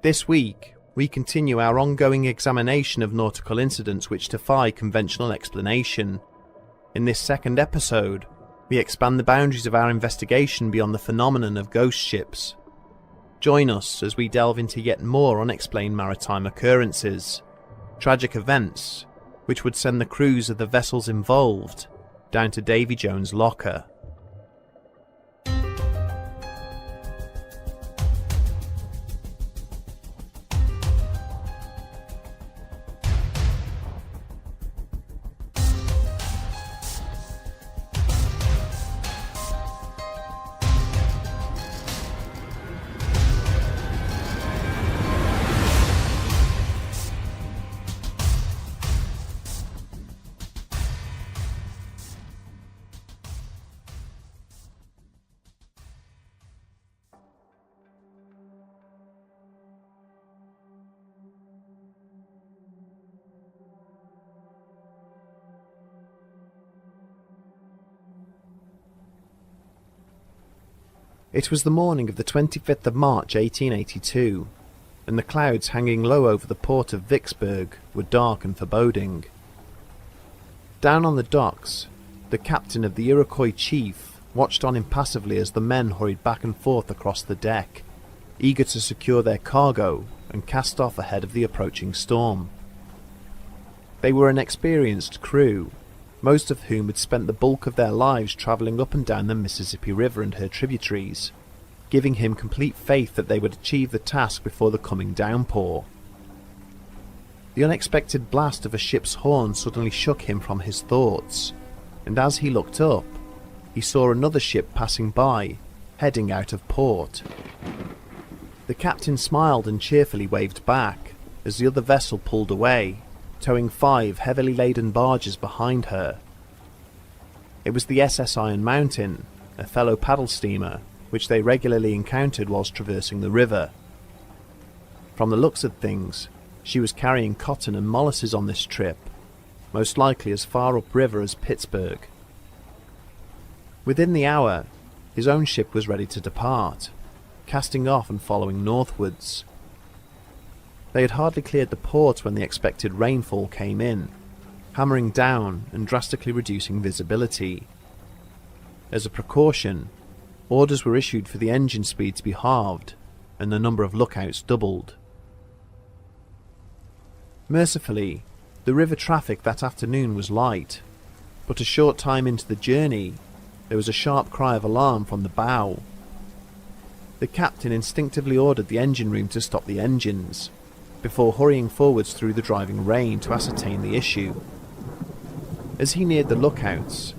This week, we continue our ongoing examination of nautical incidents which defy conventional explanation. In this second episode, we expand the boundaries of our investigation beyond the phenomenon of ghost ships. Join us as we delve into yet more unexplained maritime occurrences, tragic events which would send the crews of the vessels involved down to Davy Jones' locker. It was the morning of the 25th of March 1882, and the clouds hanging low over the port of Vicksburg were dark and foreboding. Down on the docks, the captain of the Iroquois chief watched on impassively as the men hurried back and forth across the deck, eager to secure their cargo and cast off ahead of the approaching storm. They were an experienced crew, most of whom had spent the bulk of their lives travelling up and down the Mississippi River and her tributaries, giving him complete faith that they would achieve the task before the coming downpour. The unexpected blast of a ship's horn suddenly shook him from his thoughts, and as he looked up, he saw another ship passing by, heading out of port. The captain smiled and cheerfully waved back as the other vessel pulled away, towing 5 heavily laden barges behind her. It was the SS Iron Mountain, a fellow paddle steamer, which they regularly encountered whilst traversing the river. From the looks of things, she was carrying cotton and molasses on this trip, most likely as far upriver as Pittsburgh. Within the hour, his own ship was ready to depart, casting off and following northwards. They had hardly cleared the port when the expected rainfall came in, hammering down and drastically reducing visibility. As a precaution, orders were issued for the engine speed to be halved and the number of lookouts doubled. Mercifully, the river traffic that afternoon was light, but a short time into the journey, there was a sharp cry of alarm from the bow. The captain instinctively ordered the engine room to stop the engines, before hurrying forwards through the driving rain to ascertain the issue. As he neared the lookouts,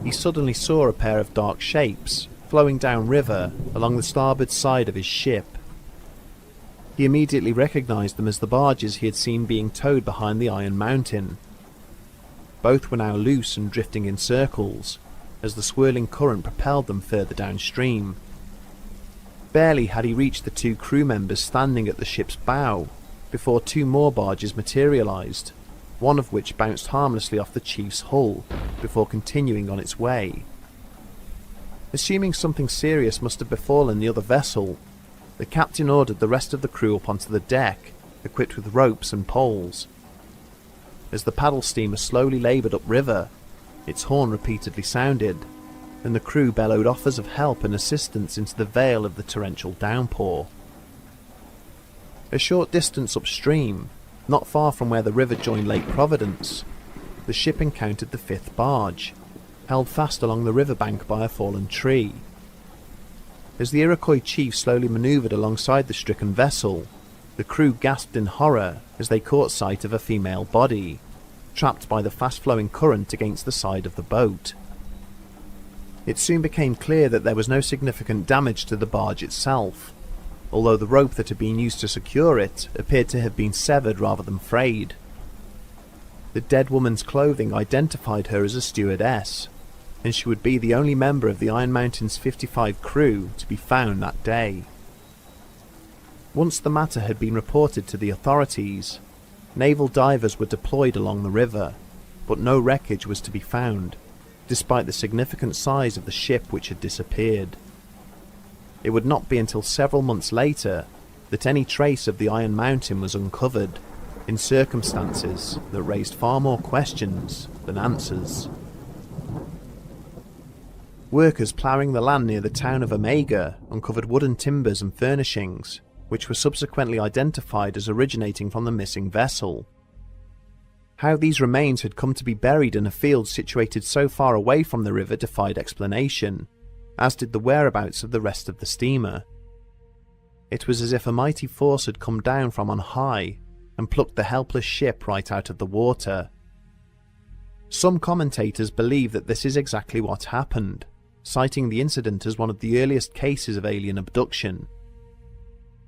he suddenly saw a pair of dark shapes flowing downriver along the starboard side of his ship. He immediately recognized them as the barges he had seen being towed behind the Iron Mountain. Both were now loose and drifting in circles, as the swirling current propelled them further downstream. Barely had he reached the 2 crew members standing at the ship's bow before 2 more barges materialized, one of which bounced harmlessly off the chief's hull before continuing on its way. Assuming something serious must have befallen the other vessel, the captain ordered the rest of the crew up onto the deck, equipped with ropes and poles. As the paddle steamer slowly laboured upriver, its horn repeatedly sounded, and the crew bellowed offers of help and assistance into the veil of the torrential downpour. A short distance upstream, not far from where the river joined Lake Providence, the ship encountered the 5th barge, held fast along the riverbank by a fallen tree. As the Iroquois chief slowly manoeuvred alongside the stricken vessel, the crew gasped in horror as they caught sight of a female body, trapped by the fast-flowing current against the side of the boat. It soon became clear that there was no significant damage to the barge itself, although the rope that had been used to secure it appeared to have been severed rather than frayed. The dead woman's clothing identified her as a stewardess, and she would be the only member of the Iron Mountain's 55 crew to be found that day. Once the matter had been reported to the authorities, naval divers were deployed along the river, but no wreckage was to be found, despite the significant size of the ship which had disappeared. It would not be until several months later that any trace of the Iron Mountain was uncovered in circumstances that raised far more questions than answers. Workers ploughing the land near the town of Omega uncovered wooden timbers and furnishings, which were subsequently identified as originating from the missing vessel. How these remains had come to be buried in a field situated so far away from the river defied explanation, as did the whereabouts of the rest of the steamer. It was as if a mighty force had come down from on high and plucked the helpless ship right out of the water. Some commentators believe that this is exactly what happened, citing the incident as one of the earliest cases of alien abduction.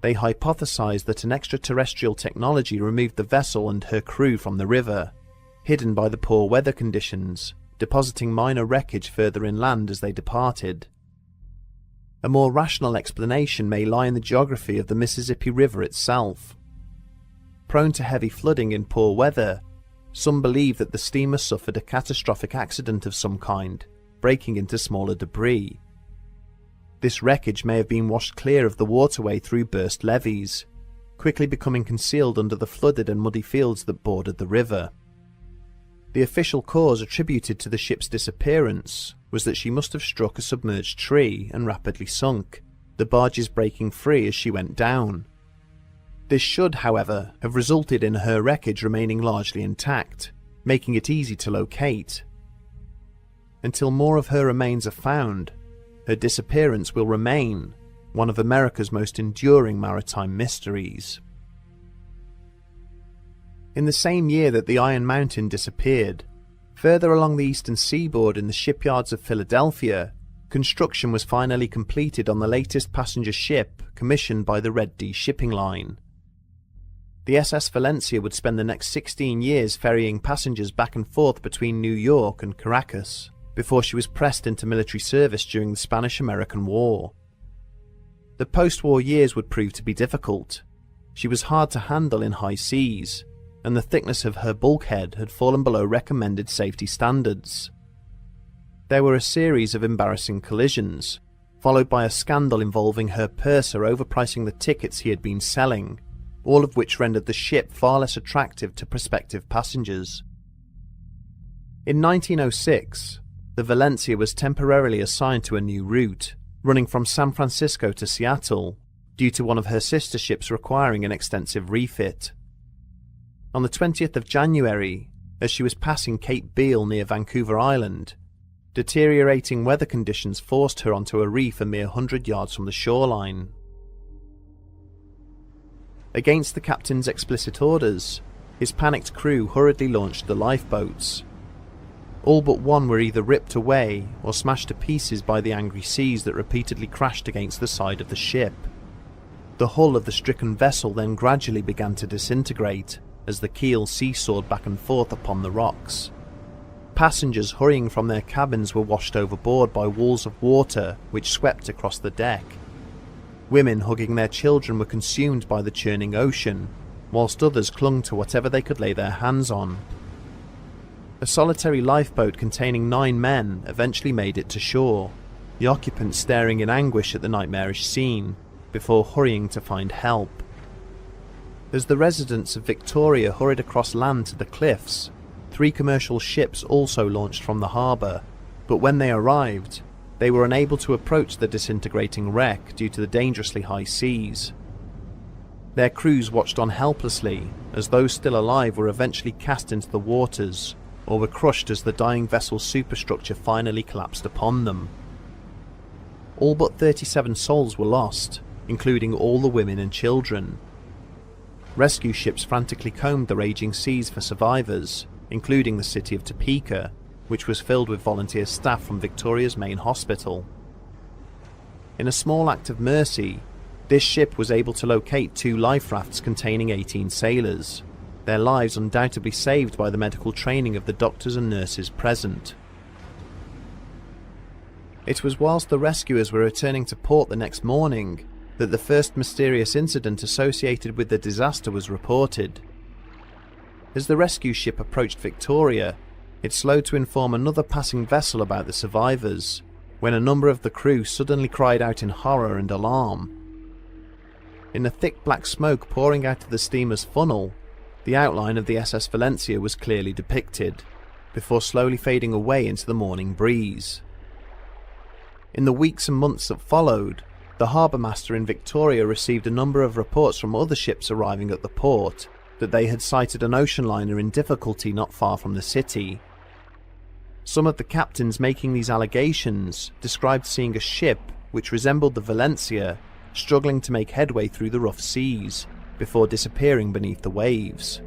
They hypothesized that an extraterrestrial technology removed the vessel and her crew from the river, hidden by the poor weather conditions, depositing minor wreckage further inland as they departed. A more rational explanation may lie in the geography of the Mississippi River itself. Prone to heavy flooding in poor weather, some believe that the steamer suffered a catastrophic accident of some kind, breaking into smaller debris. This wreckage may have been washed clear of the waterway through burst levees, quickly becoming concealed under the flooded and muddy fields that bordered the river. The official cause attributed to the ship's disappearance was that she must have struck a submerged tree and rapidly sunk, the barges breaking free as she went down. This should, however, have resulted in her wreckage remaining largely intact, making it easy to locate. Until more of her remains are found, her disappearance will remain one of America's most enduring maritime mysteries. In the same year that the Iron Mountain disappeared, further along the eastern seaboard in the shipyards of Philadelphia, construction was finally completed on the latest passenger ship commissioned by the Red D shipping line. The SS Valencia would spend the next 16 years ferrying passengers back and forth between New York and Caracas, before she was pressed into military service during the Spanish-American War. The post-war years would prove to be difficult. She was hard to handle in high seas, and the thickness of her bulkhead had fallen below recommended safety standards. There were a series of embarrassing collisions, followed by a scandal involving her purser overpricing the tickets he had been selling, all of which rendered the ship far less attractive to prospective passengers. In 1906, the Valencia was temporarily assigned to a new route, running from San Francisco to Seattle, due to one of her sister ships requiring an extensive refit. On the 20th of January, as she was passing Cape Beale near Vancouver Island, deteriorating weather conditions forced her onto a reef a mere 100 yards from the shoreline. Against the captain's explicit orders, his panicked crew hurriedly launched the lifeboats. All but one were either ripped away or smashed to pieces by the angry seas that repeatedly crashed against the side of the ship. The hull of the stricken vessel then gradually began to disintegrate as the keel seesawed back and forth upon the rocks. Passengers hurrying from their cabins were washed overboard by walls of water which swept across the deck. Women hugging their children were consumed by the churning ocean, whilst others clung to whatever they could lay their hands on. A solitary lifeboat containing 9 men eventually made it to shore, the occupants staring in anguish at the nightmarish scene, before hurrying to find help. As the residents of Victoria hurried across land to the cliffs, 3 commercial ships also launched from the harbour, but when they arrived, they were unable to approach the disintegrating wreck due to the dangerously high seas. Their crews watched on helplessly as those still alive were eventually cast into the waters, or were crushed as the dying vessel's superstructure finally collapsed upon them. All but 37 souls were lost, including all the women and children. Rescue ships frantically combed the raging seas for survivors, including the city of Topeka, which was filled with volunteer staff from Victoria's main hospital. In a small act of mercy, this ship was able to locate 2 life rafts containing 18 sailors, their lives undoubtedly saved by the medical training of the doctors and nurses present. It was whilst the rescuers were returning to port the next morning that the first mysterious incident associated with the disaster was reported. As the rescue ship approached Victoria, it slowed to inform another passing vessel about the survivors, when a number of the crew suddenly cried out in horror and alarm. In the thick black smoke pouring out of the steamer's funnel, the outline of the SS Valencia was clearly depicted, before slowly fading away into the morning breeze. In the weeks and months that followed, the harbour master in Victoria received a number of reports from other ships arriving at the port that they had sighted an ocean liner in difficulty not far from the city. Some of the captains making these allegations described seeing a ship which resembled the Valencia struggling to make headway through the rough seas before disappearing beneath the waves.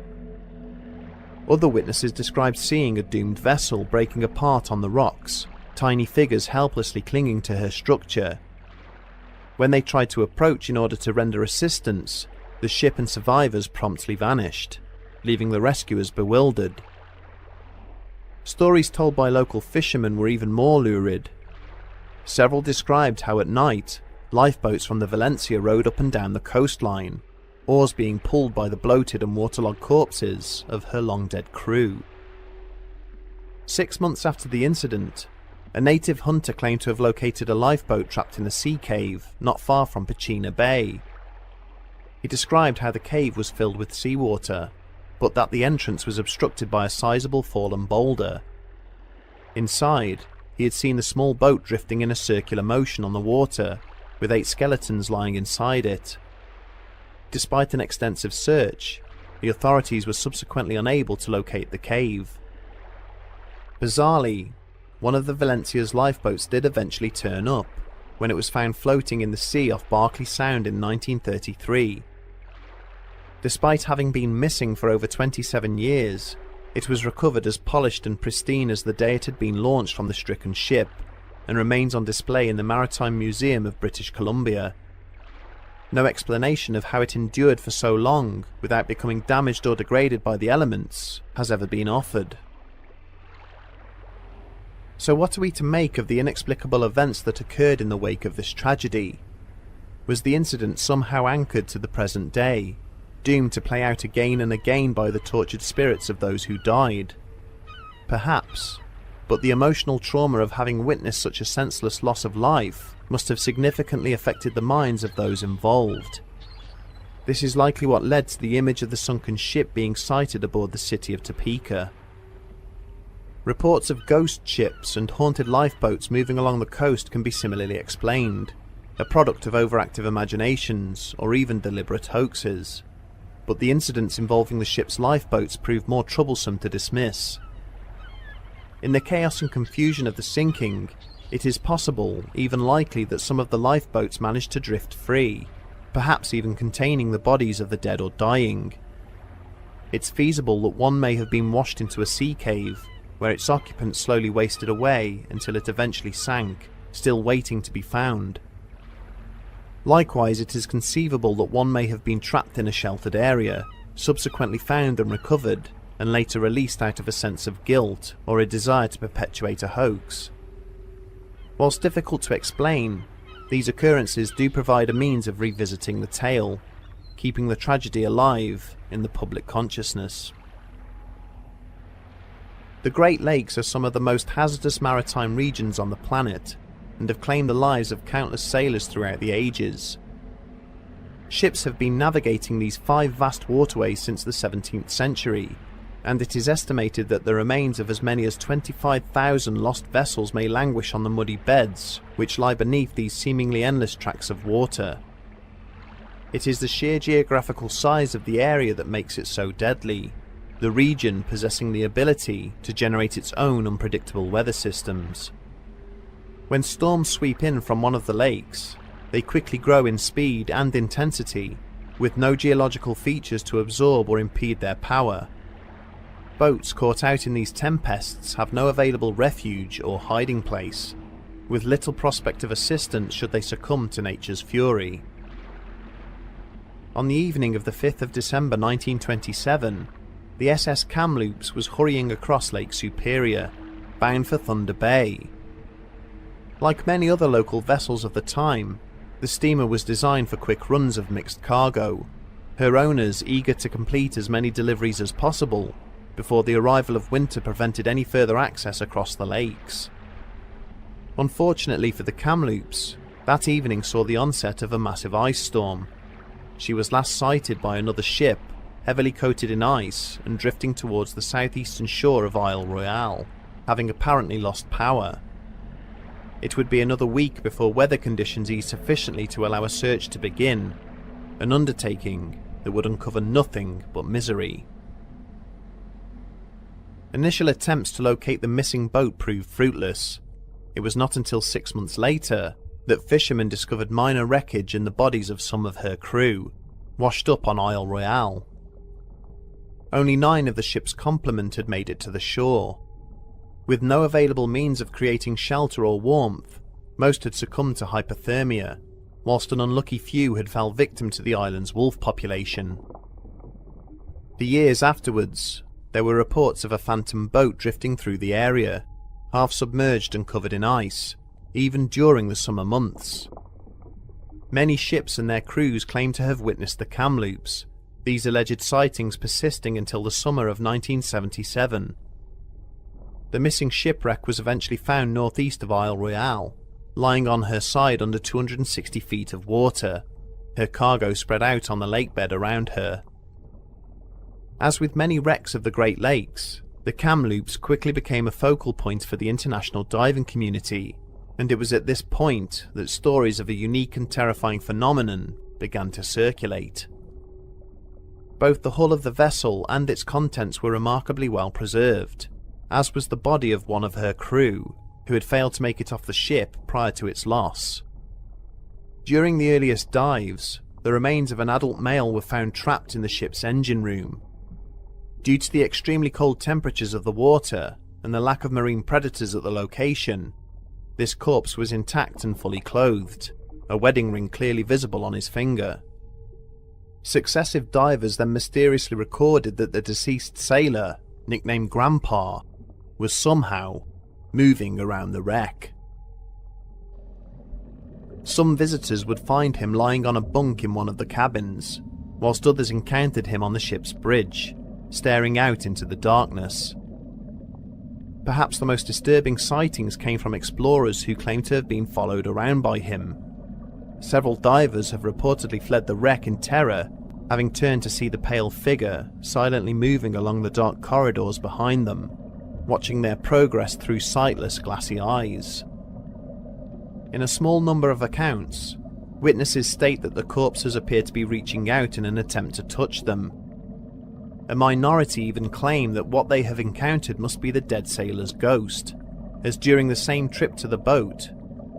Other witnesses described seeing a doomed vessel breaking apart on the rocks, tiny figures helplessly clinging to her structure. When they tried to approach in order to render assistance, the ship and survivors promptly vanished, leaving the rescuers bewildered. Stories told by local fishermen were even more lurid. Several described how at night, lifeboats from the Valencia rode up and down the coastline, oars being pulled by the bloated and waterlogged corpses of her long-dead crew. 6 months after the incident, a native hunter claimed to have located a lifeboat trapped in a sea cave not far from Pachina Bay. He described how the cave was filled with seawater, but that the entrance was obstructed by a sizable fallen boulder. Inside, he had seen the small boat drifting in a circular motion on the water, with 8 skeletons lying inside it. Despite an extensive search, the authorities were subsequently unable to locate the cave. Bizarrely, one of the Valencia's lifeboats did eventually turn up, when it was found floating in the sea off Berkeley Sound in 1933. Despite having been missing for over 27 years, it was recovered as polished and pristine as the day it had been launched from the stricken ship, and remains on display in the Maritime Museum of British Columbia. No explanation of how it endured for so long without becoming damaged or degraded by the elements has ever been offered. So what are we to make of the inexplicable events that occurred in the wake of this tragedy? Was the incident somehow anchored to the present day, doomed to play out again and again by the tortured spirits of those who died? Perhaps, but the emotional trauma of having witnessed such a senseless loss of life must have significantly affected the minds of those involved. This is likely what led to the image of the sunken ship being sighted aboard the city of Topeka. Reports of ghost ships and haunted lifeboats moving along the coast can be similarly explained, a product of overactive imaginations or even deliberate hoaxes. But the incidents involving the ship's lifeboats proved more troublesome to dismiss. In the chaos and confusion of the sinking, it is possible, even likely, that some of the lifeboats managed to drift free, perhaps even containing the bodies of the dead or dying. It's feasible that one may have been washed into a sea cave, where its occupants slowly wasted away until it eventually sank, still waiting to be found. Likewise, it is conceivable that one may have been trapped in a sheltered area, subsequently found and recovered, and later released out of a sense of guilt or a desire to perpetuate a hoax. Whilst difficult to explain, these occurrences do provide a means of revisiting the tale, keeping the tragedy alive in the public consciousness. The Great Lakes are some of the most hazardous maritime regions on the planet, and have claimed the lives of countless sailors throughout the ages. Ships have been navigating these 5 vast waterways since the 17th century, and it is estimated that the remains of as many as 25,000 lost vessels may languish on the muddy beds which lie beneath these seemingly endless tracts of water. It is the sheer geographical size of the area that makes it so deadly, the region possessing the ability to generate its own unpredictable weather systems. When storms sweep in from one of the lakes, they quickly grow in speed and intensity, with no geological features to absorb or impede their power. Boats caught out in these tempests have no available refuge or hiding place, with little prospect of assistance should they succumb to nature's fury. On the evening of the 5th of December 1927, the SS Kamloops was hurrying across Lake Superior, bound for Thunder Bay. Like many other local vessels of the time, the steamer was designed for quick runs of mixed cargo, her owners eager to complete as many deliveries as possible before the arrival of winter prevented any further access across the lakes. Unfortunately for the Kamloops, that evening saw the onset of a massive ice storm. she was last sighted by another ship, heavily coated in ice and drifting towards the southeastern shore of Isle Royale, having apparently lost power. It would be another week before weather conditions eased sufficiently to allow a search to begin, an undertaking that would uncover nothing but misery. Initial attempts to locate the missing boat proved fruitless. It was not until 6 months later that fishermen discovered minor wreckage and the bodies of some of her crew, washed up on Isle Royale. Only 9 of the ship's complement had made it to the shore. With no available means of creating shelter or warmth, most had succumbed to hypothermia, whilst an unlucky few had fell victim to the island's wolf population. For years afterwards, there were reports of a phantom boat drifting through the area, half submerged and covered in ice, even during the summer months. Many ships and their crews claim to have witnessed the Kamloops, these alleged sightings persisting until the summer of 1977. The missing shipwreck was eventually found northeast of Isle Royale, lying on her side under 260 feet of water, her cargo spread out on the lakebed around her. As with many wrecks of the Great Lakes, the Kamloops quickly became a focal point for the international diving community, and it was at this point that stories of a unique and terrifying phenomenon began to circulate. Both the hull of the vessel and its contents were remarkably well preserved, as was the body of one of her crew, who had failed to make it off the ship prior to its loss. During the earliest dives, the remains of an adult male were found trapped in the ship's engine room. Due to the extremely cold temperatures of the water and the lack of marine predators at the location, this corpse was intact and fully clothed, a wedding ring clearly visible on his finger. Successive divers then mysteriously recorded that the deceased sailor, nicknamed Grandpa, was somehow moving around the wreck. Some visitors would find him lying on a bunk in one of the cabins, whilst others encountered him on the ship's bridge, staring out into the darkness. Perhaps the most disturbing sightings came from explorers who claimed to have been followed around by him. Several divers have reportedly fled the wreck in terror, having turned to see the pale figure silently moving along the dark corridors behind them, watching their progress through sightless glassy eyes. In a small number of accounts, witnesses state that the corpses appear to be reaching out in an attempt to touch them. A minority even claim that what they have encountered must be the dead sailor's ghost, as during the same trip to the boat,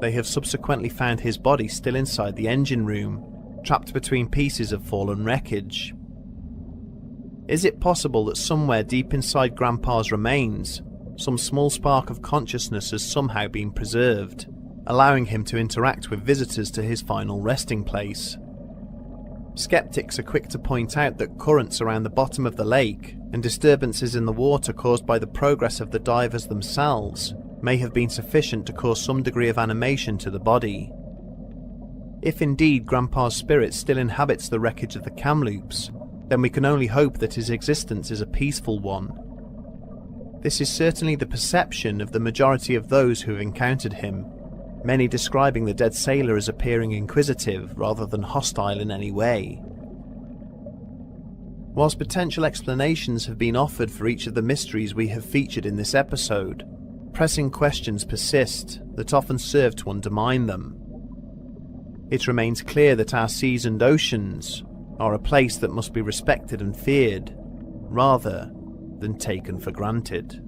they have subsequently found his body still inside the engine room, trapped between pieces of fallen wreckage. Is it possible that somewhere deep inside Grandpa's remains, some small spark of consciousness has somehow been preserved, allowing him to interact with visitors to his final resting place? Skeptics are quick to point out that currents around the bottom of the lake and disturbances in the water caused by the progress of the divers themselves may have been sufficient to cause some degree of animation to the body. If indeed Grandpa's spirit still inhabits the wreckage of the Kamloops, then we can only hope that his existence is a peaceful one. This is certainly the perception of the majority of those who have encountered him, many describing the dead sailor as appearing inquisitive rather than hostile in any way. Whilst potential explanations have been offered for each of the mysteries we have featured in this episode, pressing questions persist that often serve to undermine them. It remains clear that our seas and oceans are a place that must be respected and feared, rather than taken for granted.